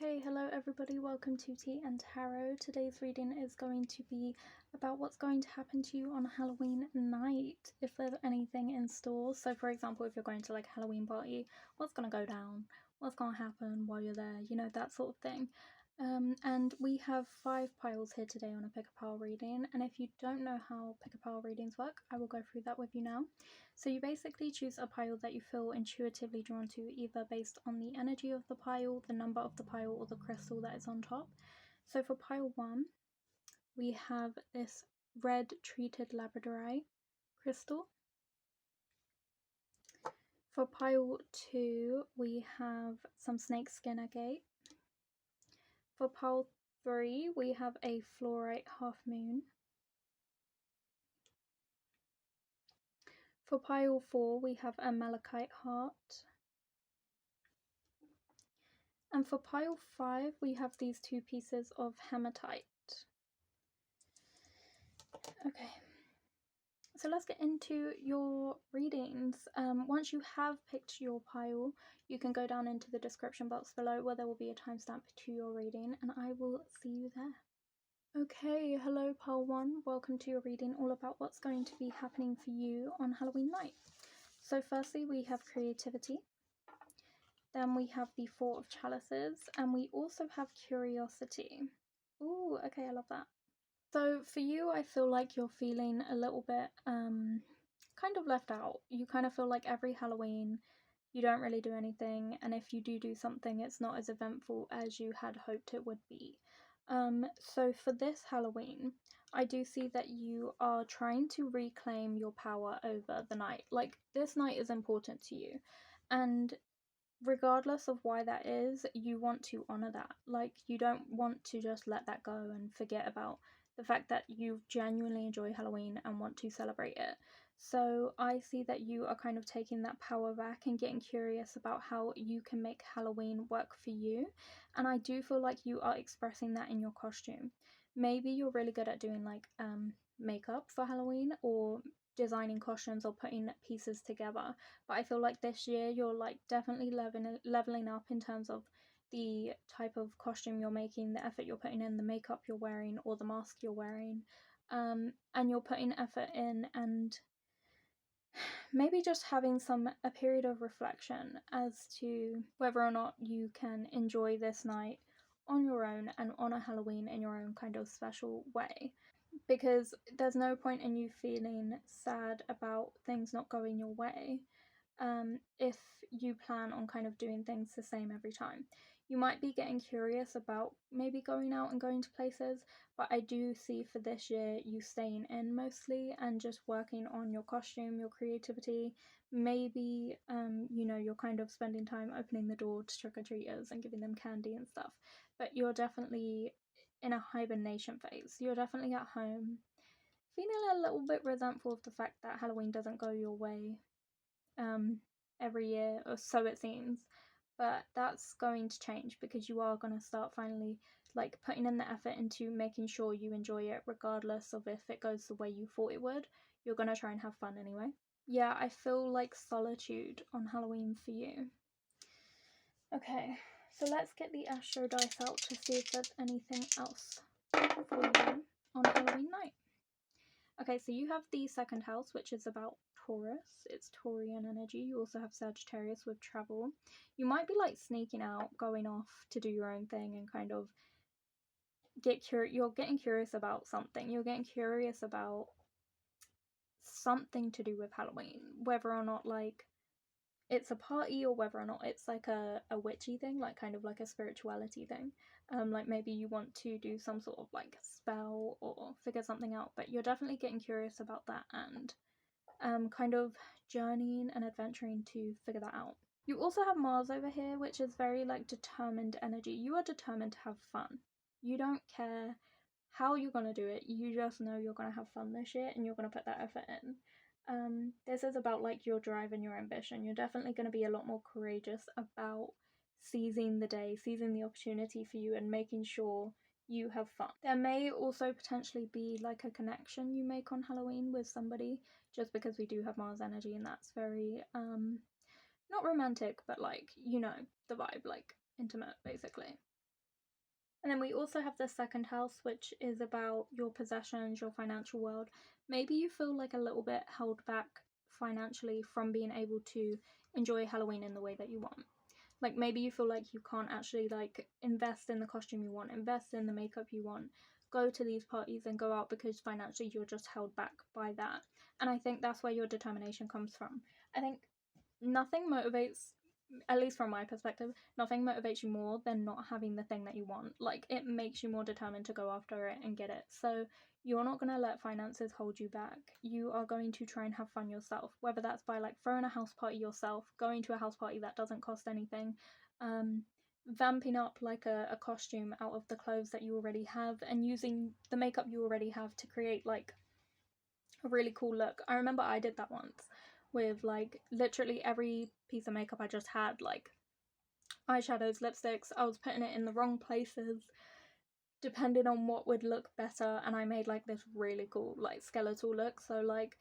Okay, hello everybody, welcome to Tea and Tarot. Today's reading is going to be about what's going to happen to you on Halloween night, if there's anything in store. So for example, if you're going to like a Halloween party, what's going to go down, what's going to happen while you're there, you know, that sort of thing. And we have 5 piles here today on a pick a pile reading, and if you don't know how pick a pile readings work, I will go through that with you now. So you basically choose a pile that you feel intuitively drawn to, either based on the energy of the pile, the number of the pile, or the crystal that is on top. So for pile 1, we have this red treated labradorite crystal. For pile 2, we have some snakeskin agate. For pile 3, we have a fluorite half moon. For pile 4, we have a malachite heart. And for pile 5, we have these 2 pieces of hematite. Okay, so let's get into your readings. Once you have picked your pile, you can go down into the description box below where there will be a timestamp to your reading, and I will see you there. Okay, hello pile 1, welcome to your reading all about what's going to be happening for you on Halloween night. So firstly, we have creativity. Then we have the 4 of chalices, and we also have curiosity. Ooh, okay, I love that. So for you, I feel like you're feeling a little bit kind of left out. You kind of feel like every Halloween you don't really do anything, and if you do something, it's not as eventful as you had hoped it would be. So for this Halloween, I do see that you are trying to reclaim your power over the night. Like, this night is important to you, and regardless of why that is, you want to honor that. Like, you don't want to just let that go and forget about the fact that you genuinely enjoy Halloween and want to celebrate it. So I see that you are kind of taking that power back and getting curious about how you can make Halloween work for you. And I do feel like you are expressing that in your costume. Maybe you're really good at doing like makeup for Halloween, or designing costumes, or putting pieces together, but I feel like this year you're like definitely leveling up in terms of the type of costume you're making, the effort you're putting in, the makeup you're wearing, or the mask you're wearing, and you're putting effort in, and maybe just having a period of reflection as to whether or not you can enjoy this night on your own and honor Halloween in your own kind of special way. Because there's no point in you feeling sad about things not going your way if you plan on kind of doing things the same every time. You might be getting curious about maybe going out and going to places, but I do see for this year you staying in mostly and just working on your costume, your creativity. Maybe you know, you're kind of spending time opening the door to trick-or-treaters and giving them candy and stuff, but you're definitely in a hibernation phase. You're definitely at home, feeling a little bit resentful of the fact that Halloween doesn't go your way every year, or so it seems. But that's going to change, because you are going to start finally like putting in the effort into making sure you enjoy it, regardless of if it goes the way you thought it would. You're going to try and have fun anyway. Yeah, I feel like solitude on Halloween for you. Okay, so let's get the Astro dice out to see if there's anything else for you on Halloween night. Okay, so you have the 2nd house, which is about Taurus. It's Taurian energy. You also have Sagittarius with travel. You might be like sneaking out, going off to do your own thing, and kind of you're getting curious about something. You're getting curious about something to do with Halloween, whether or not like it's a party, or whether or not it's like a witchy thing, like kind of like a spirituality thing. Like maybe you want to do some sort of like spell or figure something out, but you're definitely getting curious about that and kind of journeying and adventuring to figure that out. You also have Mars over here, which is very like determined energy. You are determined to have fun. You don't care how you're going to do it, you just know you're going to have fun this year and you're going to put that effort in. This is about like your drive and your ambition. You're definitely going to be a lot more courageous about seizing the day, seizing the opportunity for you, and making sure you have fun. There may also potentially be like a connection you make on Halloween with somebody, just because we do have Mars energy, and that's very not romantic, but like, you know, the vibe, like intimate basically. And then we also have the second house, which is about your possessions, your financial world. Maybe you feel like a little bit held back financially from being able to enjoy Halloween in the way that you want. Like maybe you feel like you can't actually like invest in the costume you want, invest in the makeup you want, go to these parties and go out because financially you're just held back by that. And I think that's where your determination comes from. I think nothing motivates, at least from my perspective, nothing motivates you more than not having the thing that you want. Like it makes you more determined to go after it and get it. So you're not going to let finances hold you back. You are going to try and have fun yourself, whether that's by like throwing a house party yourself, going to a house party that doesn't cost anything, vamping up like a costume out of the clothes that you already have, and using the makeup you already have to create like a really cool look. I remember I did that once with like literally every piece of makeup I just had, like eyeshadows, lipsticks. I was putting it in the wrong places depending on what would look better, and I made like this really cool like skeletal look. So like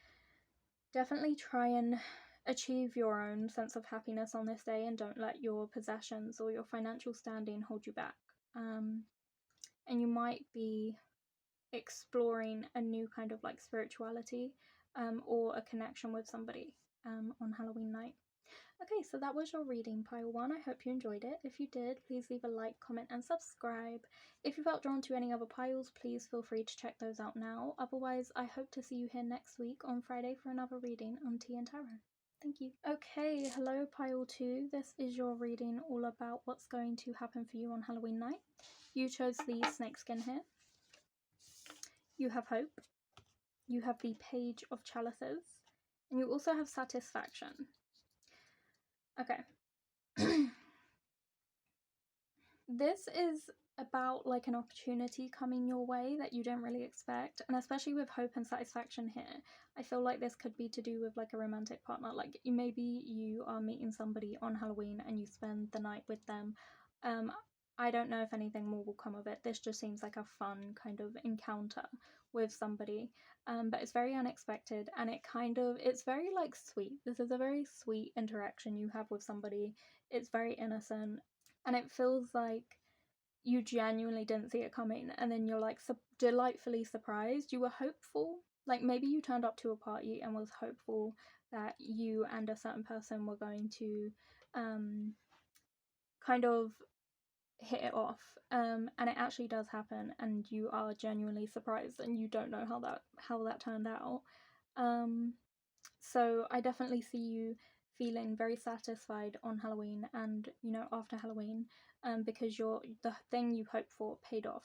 definitely try and achieve your own sense of happiness on this day, and don't let your possessions or your financial standing hold you back. And you might be exploring a new kind of like spirituality, or a connection with somebody on Halloween night. Okay, so that was your reading, pile one. I hope you enjoyed it. If you did, please leave a like, comment, and subscribe. If you felt drawn to any other piles, please feel free to check those out now. Otherwise, I hope to see you here next week on Friday for another reading on Tea and Tarot. Thank you. Okay, hello pile two. This is your reading all about what's going to happen for you on Halloween night. You chose the snakeskin here. You have hope. You have the Page of Chalices. And you also have satisfaction. Okay. This is about like an opportunity coming your way that you don't really expect, and especially with hope and satisfaction here, I feel like this could be to do with like a romantic partner. Like maybe you are meeting somebody on Halloween and you spend the night with them. I don't know if anything more will come of it. This just seems like a fun kind of encounter with somebody, but it's very unexpected, and it's very like sweet. This is a very sweet interaction you have with somebody. It's very innocent, and it feels like you genuinely didn't see it coming, and then you're like delightfully surprised. You were hopeful, like maybe you turned up to a party and was hopeful that you and a certain person were going to kind of hit it off, and it actually does happen, and you are genuinely surprised, and you don't know how that turned out. So I definitely see you feeling very satisfied on Halloween, and after Halloween, because the thing you hoped for paid off.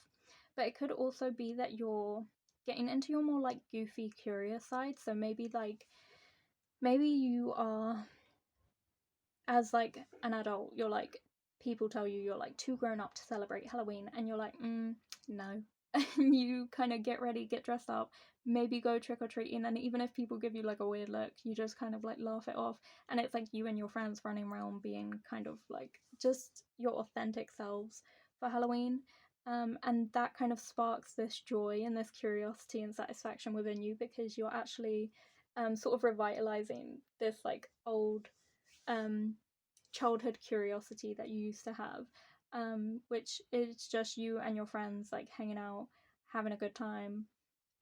But it could also be that you're getting into your more like goofy, curious side. So maybe you are, as like an adult, you're like, people tell you you're like too grown up to celebrate Halloween, and you're like, no. And you kind of get ready, get dressed up, maybe go trick-or-treating, and even if people give you like a weird look, you just kind of like laugh it off, and it's like you and your friends running around being kind of like just your authentic selves for Halloween. And that kind of sparks this joy and this curiosity and satisfaction within you, because you're actually sort of revitalizing this like old childhood curiosity that you used to have, which is just you and your friends like hanging out, having a good time,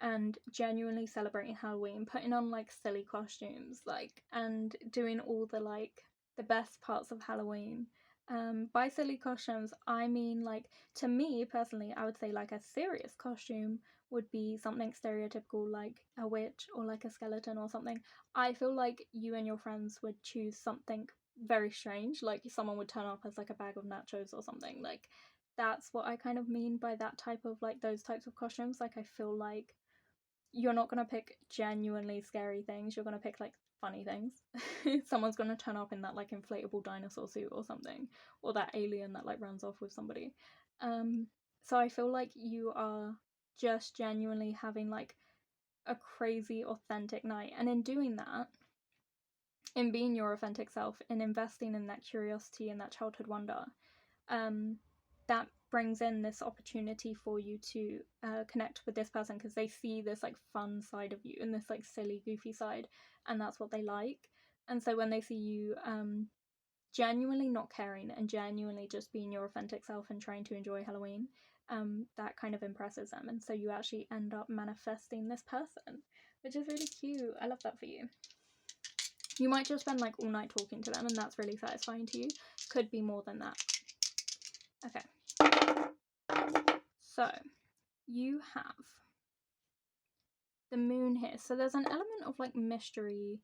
and genuinely celebrating Halloween, putting on like silly costumes, like, and doing all the best parts of Halloween. By silly costumes, I mean, like, to me personally, I would say like a serious costume would be something stereotypical, like a witch or like a skeleton or something. I feel like you and your friends would choose something very strange, like someone would turn up as like a bag of nachos or something. Like, that's what I kind of mean by that type of like those types of costumes. Like, I feel like you're not going to pick genuinely scary things, you're going to pick like funny things. Someone's going to turn up in that like inflatable dinosaur suit or something, or that alien that like runs off with somebody. So I feel like you are just genuinely having like a crazy authentic night, and in doing that, in being your authentic self, in investing in that curiosity and that childhood wonder, that brings in this opportunity for you to connect with this person, because they see this like fun side of you and this like silly goofy side, and that's what they like. And so when they see you genuinely not caring and genuinely just being your authentic self and trying to enjoy Halloween, that kind of impresses them, and so you actually end up manifesting this person, which is really cute. I love that for you. You might just spend like all night talking to them, and that's really satisfying to you. Could be more than that. Okay, so you have the moon here, so there's an element of like mystery.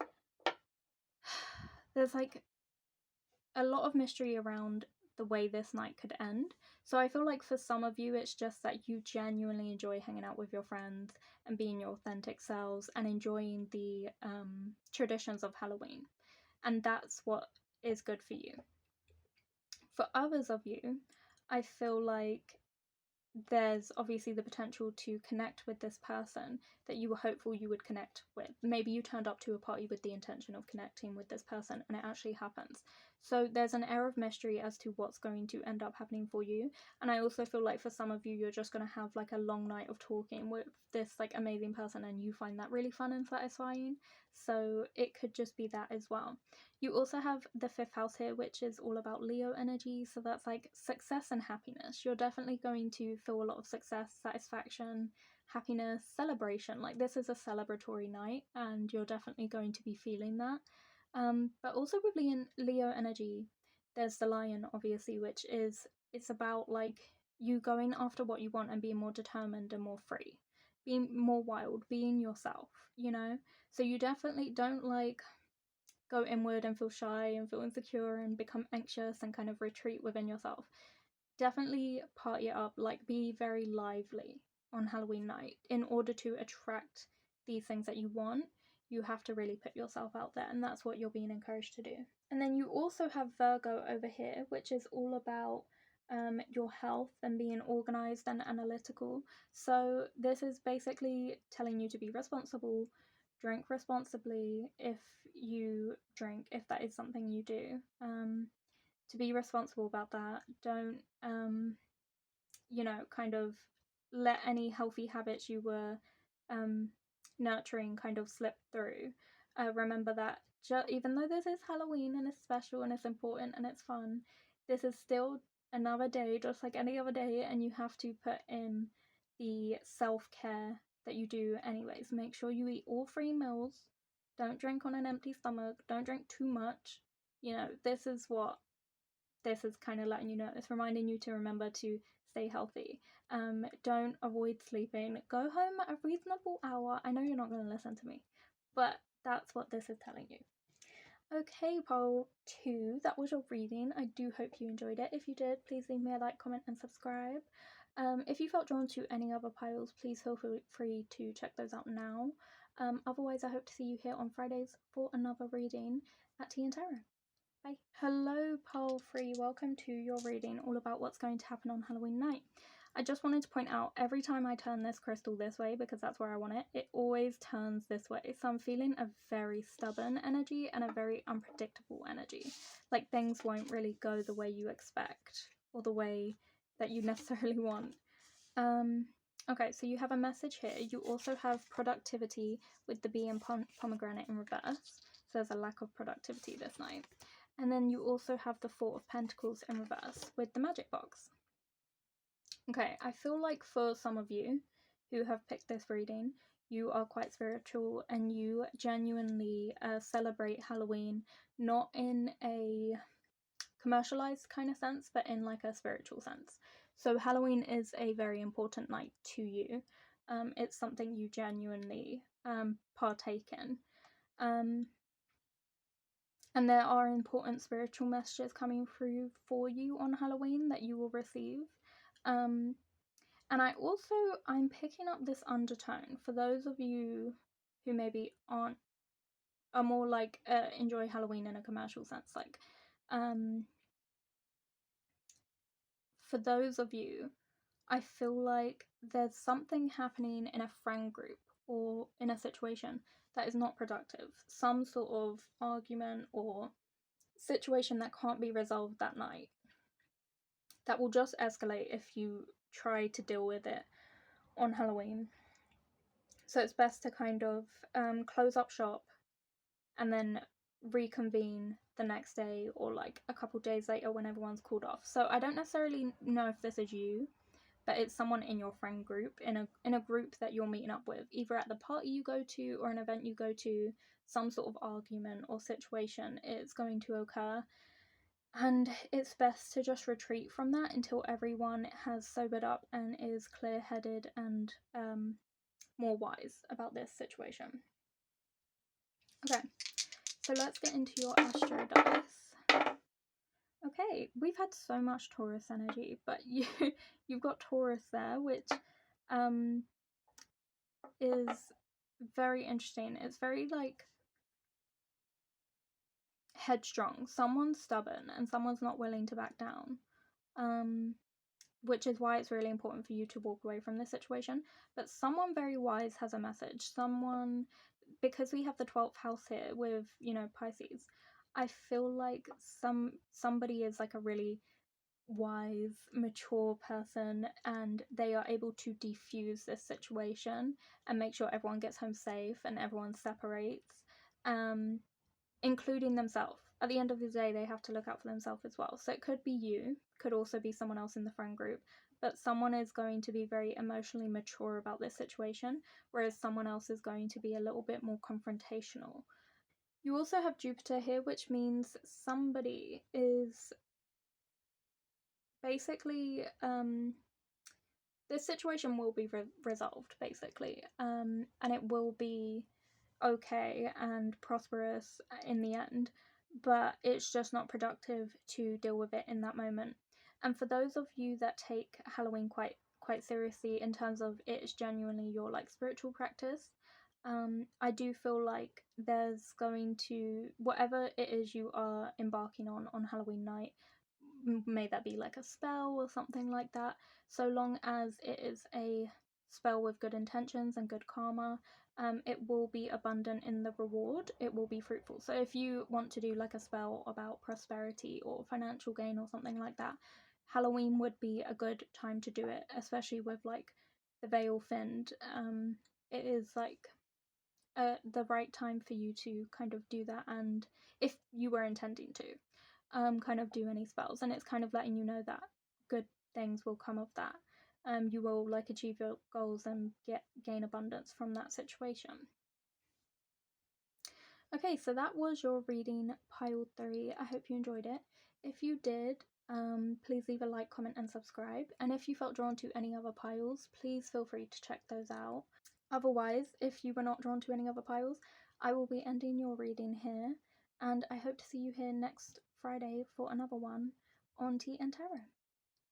There's like a lot of mystery around the way this night could end. So I feel like for some of you, it's just that you genuinely enjoy hanging out with your friends and being your authentic selves and enjoying the traditions of Halloween. And that's what is good for you. For others of you, I feel like there's obviously the potential to connect with this person that you were hopeful you would connect with. Maybe you turned up to a party with the intention of connecting with this person and it actually happens. So there's an air of mystery as to what's going to end up happening for you. And I also feel like for some of you, you're just going to have like a long night of talking with this like amazing person and you find that really fun and satisfying. So it could just be that as well. You also have the 5th house here, which is all about Leo energy. So that's like success and happiness. You're definitely going to feel a lot of success, satisfaction, happiness, celebration. Like this is a celebratory night and you're definitely going to be feeling that. But also with Leo energy, there's the lion, obviously, which is, it's about like you going after what you want and being more determined and more free, being more wild, being yourself, you know? So you definitely don't like go inward and feel shy and feel insecure and become anxious and kind of retreat within yourself. Definitely party it up, like be very lively on Halloween night. In order to attract these things that you want, you have to really put yourself out there, and that's what you're being encouraged to do. And then you also have Virgo over here, which is all about your health and being organized and analytical. So this is basically telling you to be responsible, drink responsibly if you drink, if that is something you do. To be responsible about that. Don't, kind of let any healthy habits you were nurturing kind of slip through. Remember that even though this is Halloween and it's special and it's important and it's fun, this is still another day just like any other day, and you have to put in the self-care that you do anyways. Make sure you eat all 3 meals. Don't drink on an empty stomach. Don't drink too much. This is what this is kind of letting you know. It's reminding you to remember to stay healthy. Don't avoid sleeping. Go home at a reasonable hour. I know you're not going to listen to me, but that's what this is telling you. Okay, pile 2, that was your reading. I do hope you enjoyed it. If you did, please leave me a like, comment, and subscribe. If you felt drawn to any other piles, please feel free to check those out now. Otherwise, I hope to see you here on Fridays for another reading at Tea and Tarot. Bye. Hello, pile 3. Welcome to your reading all about what's going to happen on Halloween night. I just wanted to point out, every time I turn this crystal this way, because that's where I want it, it always turns this way. So I'm feeling a very stubborn energy and a very unpredictable energy. Like things won't really go the way you expect or the way that you necessarily want. Okay, so you have a message here. You also have productivity with the bee and pomegranate in reverse. So there's a lack of productivity this night. And then you also have the 4 of Pentacles in reverse with the magic box. Okay, I feel like for some of you who have picked this reading, you are quite spiritual and you genuinely celebrate Halloween, not in a commercialized kind of sense, but in like a spiritual sense. So Halloween is a very important night to you. It's something you genuinely partake in. And there are important spiritual messages coming through for you on Halloween that you will receive. And I'm picking up this undertone for those of you who maybe are more like enjoy Halloween in a commercial sense. Like, for those of you, I feel like there's something happening in a friend group or in a situation that is not productive. Some sort of argument or situation that can't be resolved that night. That will just escalate if you try to deal with it on Halloween. So it's best to kind of close up shop and then reconvene the next day or like a couple days later when everyone's cooled off. So I don't necessarily know if this is you, but it's someone in your friend group, in a group that you're meeting up with, either at the party you go to or an event you go to. Some sort of argument or situation is going to occur, and it's best to just retreat from that until everyone has sobered up and is clear-headed and more wise about this situation. Okay, so let's get into your astro dice. Okay, we've had so much Taurus energy, but you've got Taurus there, which is very interesting. It's very like headstrong. Someone's stubborn and someone's not willing to back down. Which is why it's really important for you to walk away from this situation. But someone very wise has a message. Someone, because we have the 12th house here with, you know, Pisces, I feel like somebody is like a really wise, mature person, and they are able to defuse this situation and make sure everyone gets home safe and everyone separates, including themselves. At the end of the day, they have to look out for themselves as well. So it could be you, could also be someone else in the friend group, but someone is going to be very emotionally mature about this situation, whereas someone else is going to be a little bit more confrontational. You also have Jupiter here, which means somebody is basically this situation will be resolved, basically, and it will be okay and prosperous in the end, but it's just not productive to deal with it in that moment. And for those of you that take Halloween quite seriously in terms of it is genuinely your like spiritual practice, I do feel like there's going to, whatever it is you are embarking on Halloween night, may that be like a spell or something like that, so long as it is a spell with good intentions and good karma, it will be abundant in the reward, it will be fruitful. So if you want to do like a spell about prosperity or financial gain or something like that, Halloween would be a good time to do it, especially with like the veil thinned. It is like the right time for you to kind of do that, and if you were intending to kind of do any spells, and it's kind of letting you know that good things will come of that. You will like achieve your goals and gain abundance from that situation. Okay, so that was your reading pile 3. I hope you enjoyed it. If you did, please leave a like, comment and subscribe, and if you felt drawn to any other piles, please feel free to check those out. Otherwise, if you were not drawn to any other piles, I will be ending your reading here, and I hope to see you here next Friday for another one on Tea and Tarot.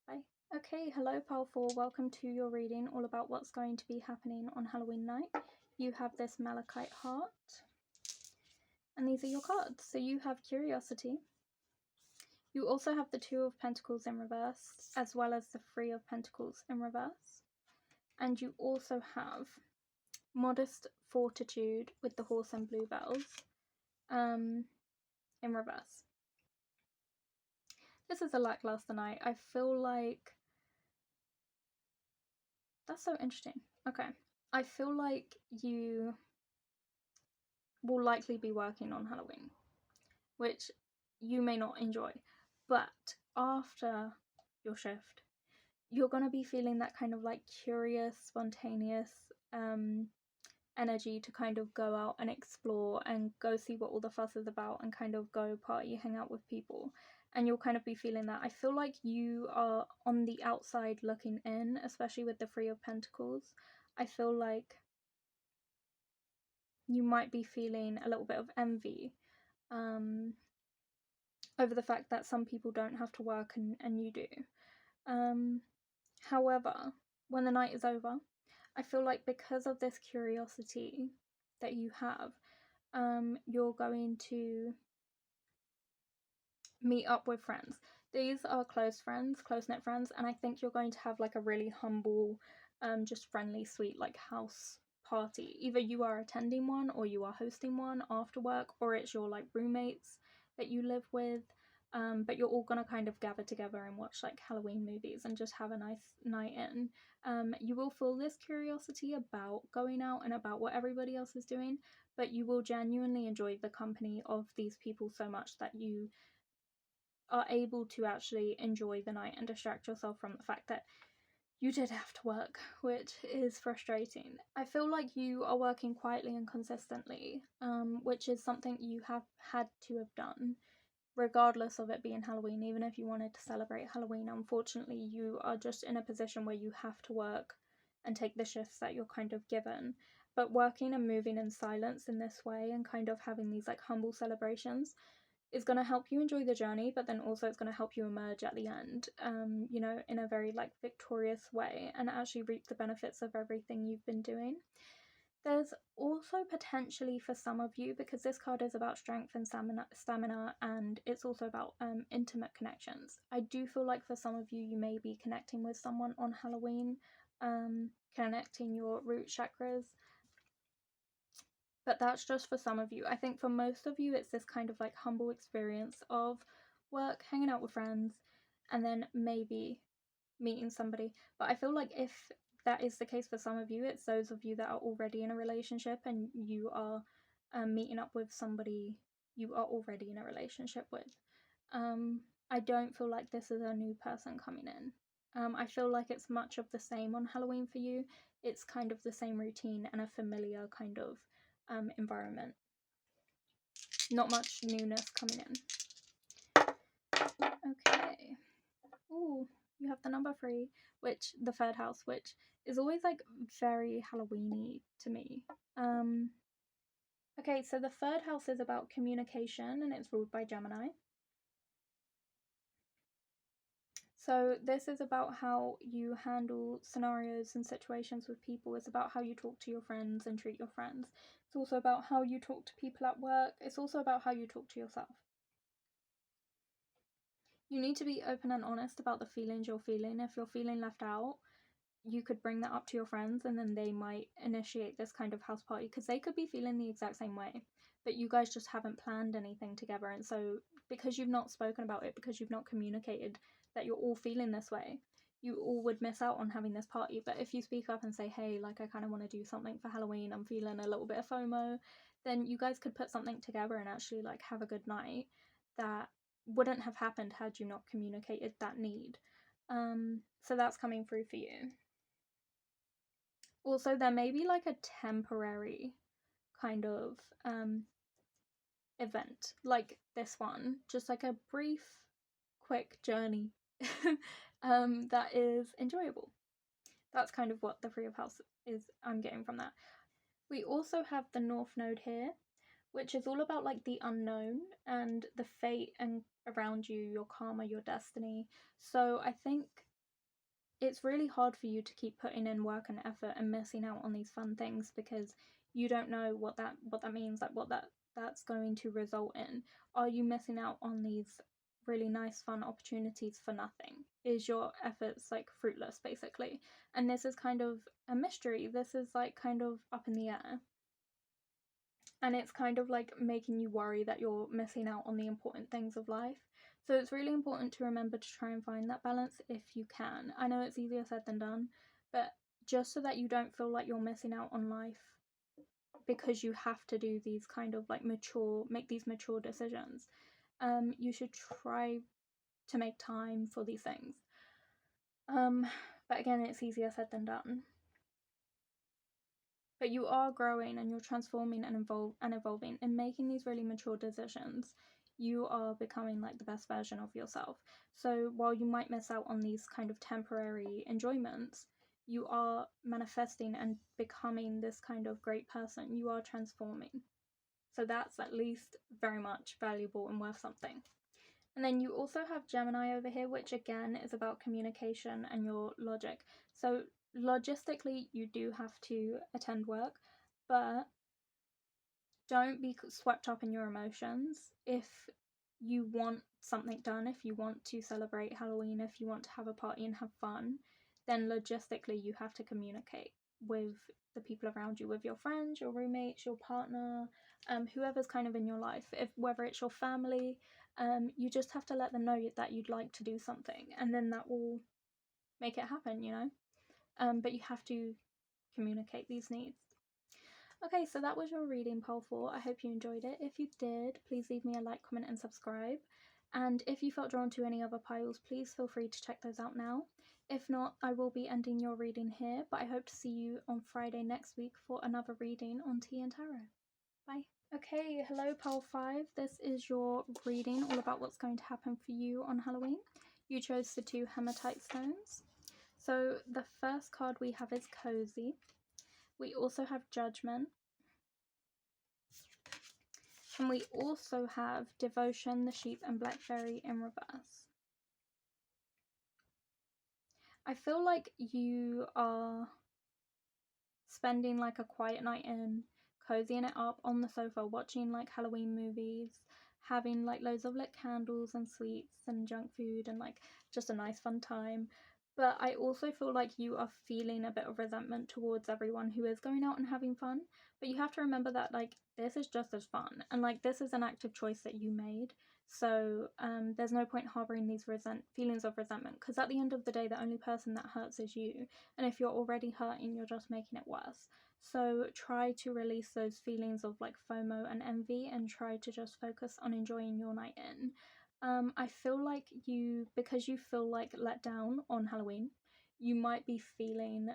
Bye. Okay, hello pile 4, welcome to your reading all about what's going to be happening on Halloween night. You have this Malachite heart, and these are your cards. So you have Curiosity. You also have the Two of Pentacles in reverse, as well as the Three of Pentacles in reverse. And you also have Modest Fortitude with the horse and bluebells in reverse. This is a lackluster night. I feel like that's so interesting. Okay, I feel like you will likely be working on Halloween, which you may not enjoy, but after your shift you're going to be feeling that kind of like curious, spontaneous energy to kind of go out and explore and go see what all the fuss is about and kind of go party, hang out with people, and you'll kind of be feeling that. I feel like you are on the outside looking in, especially with the Three of Pentacles. I feel like you might be feeling a little bit of envy over the fact that some people don't have to work and you do. However, when the night is over, I feel like because of this curiosity that you have, you're going to meet up with friends. These are close friends, close-knit friends, and I think you're going to have like a really humble, just friendly, sweet like house party. Either you are attending one or you are hosting one after work, or it's your like roommates that you live with. But you're all gonna kind of gather together and watch like Halloween movies and just have a nice night in. You will feel this curiosity about going out and about what everybody else is doing, but you will genuinely enjoy the company of these people so much that you are able to actually enjoy the night and distract yourself from the fact that you did have to work, which is frustrating. I feel like you are working quietly and consistently, which is something you have had to have done, regardless of it being Halloween. Even if you wanted to celebrate Halloween, unfortunately, you are just in a position where you have to work and take the shifts that you're kind of given. But working and moving in silence in this way and kind of having these like humble celebrations is going to help you enjoy the journey, but then also it's going to help you emerge at the end, you know, in a very like victorious way and actually reap the benefits of everything you've been doing. There's also potentially for some of you, because this card is about strength and stamina, and it's also about intimate connections. I do feel like for some of you, you may be connecting with someone on Halloween, connecting your root chakras, but that's just for some of you. I think for most of you, it's this kind of like humble experience of work, hanging out with friends, and then maybe meeting somebody. But I feel like if that is the case for some of you, it's those of you that are already in a relationship and you are meeting up with somebody you are already in a relationship with. I don't feel like this is a new person coming in. I feel like it's much of the same on Halloween for you. It's kind of the same routine and a familiar kind of environment. Not much newness coming in. Okay. Ooh, you have the number 3, which the third house, which is always like very Halloweeny to me. Okay, so the third house is about communication and it's ruled by Gemini. So this is about how you handle scenarios and situations with people. It's about how you talk to your friends and treat your friends. It's also about how you talk to people at work. It's also about how you talk to yourself. You need to be open and honest about the feelings you're feeling. If you're feeling left out, you could bring that up to your friends and then they might initiate this kind of house party because they could be feeling the exact same way, but you guys just haven't planned anything together. And so because you've not spoken about it, because you've not communicated that you're all feeling this way, you all would miss out on having this party. But if you speak up and say, hey, like I kind of want to do something for Halloween, I'm feeling a little bit of FOMO, then you guys could put something together and actually like have a good night that wouldn't have happened had you not communicated that need. So that's coming through for you. Also, there may be like a temporary kind of event like this one, just like a brief, quick journey that is enjoyable. That's kind of what the Three of House is I'm getting from that. We also have the North Node here, which is all about like the unknown and the fate and around you, your karma, your destiny. So I think it's really hard for you to keep putting in work and effort and missing out on these fun things because you don't know what that means, like what that's going to result in. Are you missing out on these really nice fun opportunities for nothing? Is your efforts like fruitless basically? And this is kind of a mystery. This is like kind of up in the air. And it's kind of like making you worry that you're missing out on the important things of life. So it's really important to remember to try and find that balance if you can. I know it's easier said than done, but just so that you don't feel like you're missing out on life because you have to do these kind of like make these mature decisions, you should try to make time for these things. But again, it's easier said than done. But you are growing and you're transforming and evolving and making these really mature decisions. You are becoming like the best version of yourself. So while you might miss out on these kind of temporary enjoyments, you are manifesting and becoming this kind of great person. You are transforming. So that's at least very much valuable and worth something. And then you also have Gemini over here, which again is about communication and your logic. So logistically, you do have to attend work, but don't be swept up in your emotions. If you want something done, if you want to celebrate Halloween, if you want to have a party and have fun, then logistically you have to communicate with the people around you, with your friends, your roommates, your partner, whoever's kind of in your life. If whether it's your family, you just have to let them know that you'd like to do something, and then that will make it happen, you know. But you have to communicate these needs. Okay, so that was your reading, Pole 4. I hope you enjoyed it. If you did, please leave me a like, comment, and subscribe. And if you felt drawn to any other piles, please feel free to check those out now. If not, I will be ending your reading here, but I hope to see you on Friday next week for another reading on Tea and Tarot. Bye. Okay, hello Pile 5. This is your reading all about what's going to happen for you on Halloween. You chose the 2 hematite stones. So the first card we have is Cozy. We also have Judgment. And we also have Devotion, the Sheep, and Blackberry in reverse. I feel like you are spending like a quiet night in, cozying it up on the sofa, watching like Halloween movies, having like loads of lit candles and sweets and junk food and like just a nice fun time. But I also feel like you are feeling a bit of resentment towards everyone who is going out and having fun. But you have to remember that like this is just as fun, and like this is an active choice that you made. So there's no point harboring these feelings of resentment, because at the end of the day, the only person that hurts is you. And if you're already hurting, you're just making it worse. So try to release those feelings of like FOMO and envy, and try to just focus on enjoying your night in. I feel like because you feel like let down on Halloween, you might be feeling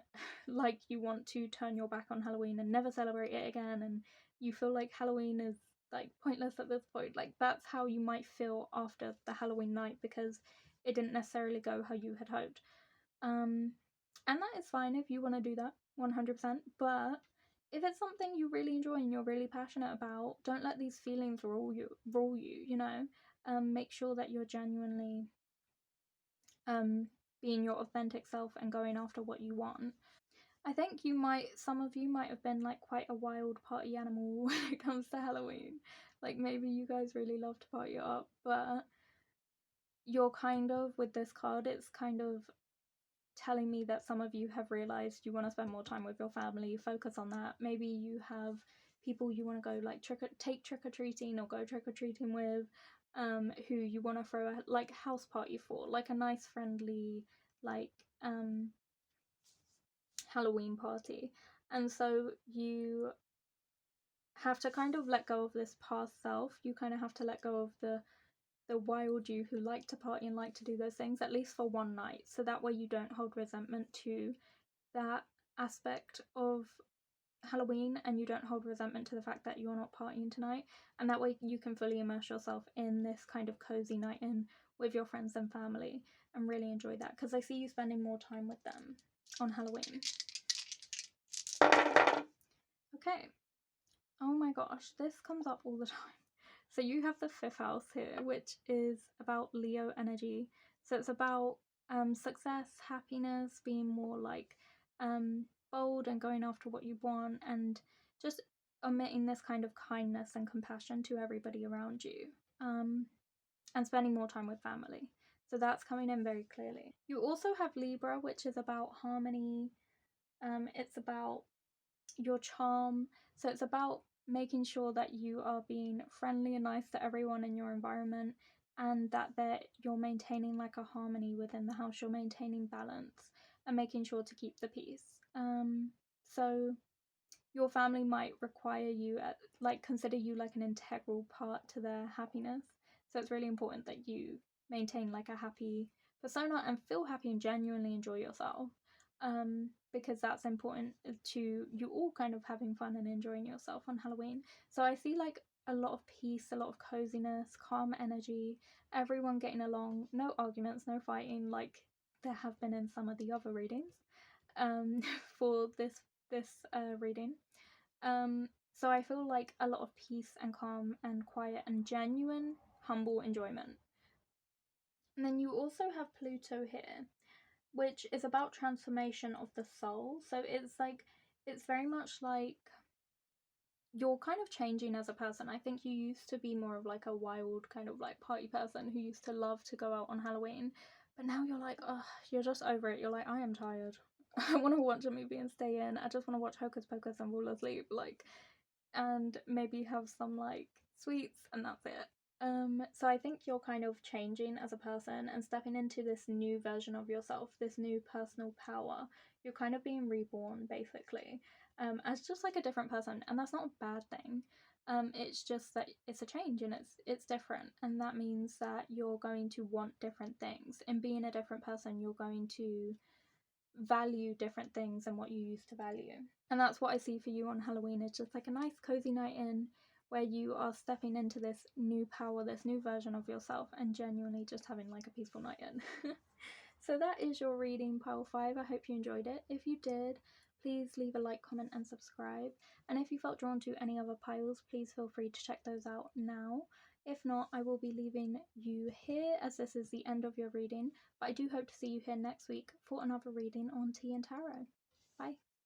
like you want to turn your back on Halloween and never celebrate it again, and you feel like Halloween is like pointless at this point. Like that's how you might feel after the Halloween night, because it didn't necessarily go how you had hoped. And that is fine if you want to do that 100%, but if it's something you really enjoy and you're really passionate about, don't let these feelings rule you, you know. Make sure that you're genuinely being your authentic self and going after what you want. I think some of you might have been like quite a wild party animal when it comes to Halloween. Like maybe you guys really love to party up, but you're kind of, with this card, it's kind of telling me that some of you have realized you want to spend more time with your family, focus on that. Maybe you have people you want to go like take trick-or-treating or go trick-or-treating with, who you want to throw a like house party for, like a nice friendly like Halloween party. And so you have to kind of let go of this past self. You kind of have to let go of the wild you who like to party and like to do those things, at least for one night, so that way you don't hold resentment to that aspect of Halloween, and you don't hold resentment to the fact that you're not partying tonight, and that way you can fully immerse yourself in this kind of cozy night in with your friends and family and really enjoy that, because I see you spending more time with them on Halloween. Okay. Oh my gosh, this comes up all the time. So you have the 5th house here, which is about Leo energy. So it's about success, happiness, being more like bold and going after what you want, and just omitting this kind of kindness and compassion to everybody around you, and spending more time with family. So that's coming in very clearly. You also have Libra, which is about harmony. It's about your charm. So it's about making sure that you are being friendly and nice to everyone in your environment, and that you're maintaining like a harmony within the house. You're maintaining balance and making sure to keep the peace. So your family might require you consider you like an integral part to their happiness. So it's really important that you maintain like a happy persona and feel happy and genuinely enjoy yourself, because that's important to you all kind of having fun and enjoying yourself on Halloween. So I see like a lot of peace, a lot of coziness, calm energy, everyone getting along, no arguments, no fighting like there have been in some of the other readings for this reading. So I feel like a lot of peace and calm and quiet and genuine, humble enjoyment. And then you also have Pluto here, which is about transformation of the soul. So it's very much like you're kind of changing as a person. I think you used to be more of like a wild kind of like party person who used to love to go out on Halloween, but now you're like, oh, you're just over it. You're like, I am tired. I want to watch a movie and stay in. I just want to watch Hocus Pocus and fall asleep, like, and maybe have some like sweets, and that's it. So I think you're kind of changing as a person and stepping into this new version of yourself, this new personal power. You're kind of being reborn, basically, as just like a different person, and that's not a bad thing. It's just that it's a change and it's different, and that means that you're going to want different things. And being a different person, you're going to value different things than what you used to value. And that's what I see for you on Halloween. It's just like a nice cozy night in where you are stepping into this new power, this new version of yourself, and genuinely just having like a peaceful night in. So that is your reading, pile 5. I hope you enjoyed it. If you did, please leave a like, comment, and subscribe. And if you felt drawn to any other piles, please feel free to check those out now. If not, I will be leaving you here as this is the end of your reading. But I do hope to see you here next week for another reading on Tea and Tarot. Bye.